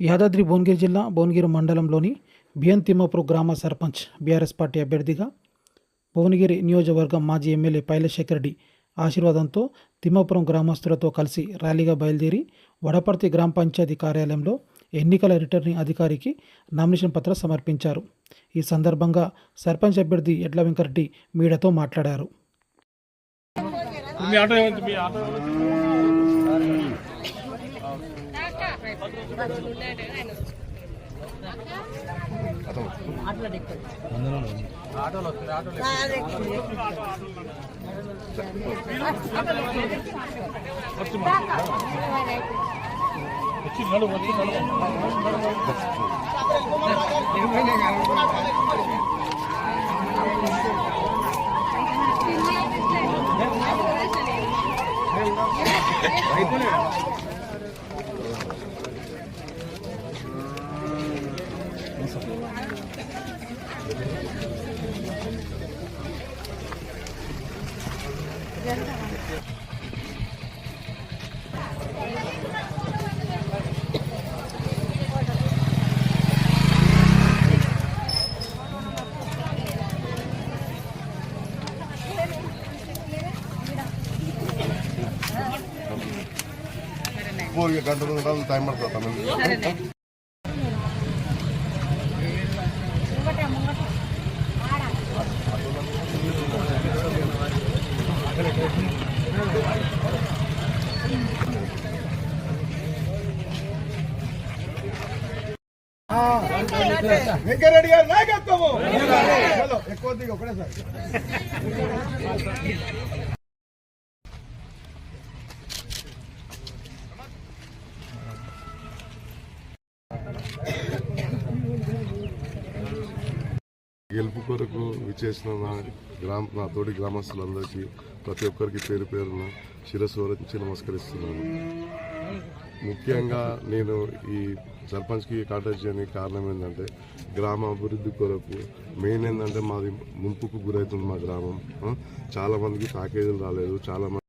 యాదాద్రి భువనగిరి జిల్లా భువనగిరి మండలంలోని బిఎన్ తిమ్మాపూర్ గ్రామ సర్పంచ్ బీఆర్ఎస్ పార్టీ అభ్యర్థిగా భువనగిరి నియోజకవర్గం మాజీ ఎమ్మెల్యే పైలశేఖర్ రెడ్డి ఆశీర్వాదంతో తిమ్మాపురం గ్రామస్తులతో కలిసి ర్యాలీగా బయలుదేరి వడపర్తి గ్రామ పంచాయతీ కార్యాలయంలో ఎన్నికల రిటర్నింగ్ అధికారికి నామినేషన్ పత్రం సమర్పించారు. ఈ సందర్భంగా సర్పంచ్ అభ్యర్థి ఎడ్ల వెంకరెడ్డి మీడియాతో మాట్లాడారు. గంట టైం పడుతుంది. వెంకరెడ్డి గారి నాయకత్వము ఎక్కువ దిగి ఒకటేసారి. గెలుపు కొరకు విచ్చేసిన నా తోటి గ్రామస్తులందరికీ ప్రతి ఒక్కరికి పేరు పేరున శిరస్సు వరించి నమస్కరిస్తున్నాను. ముఖ్యంగా నేను ఈ సర్పంచ్కి కాంటాక్ట్ చేయడానికి కారణం ఏంటంటే గ్రామ అభివృద్ధి కొరకు మెయిన్ ఏంటంటే మాది ముంపుకు గురవుతుంది. మా గ్రామం చాలా మందికి ప్యాకేజీలు రాలేదు. చాలా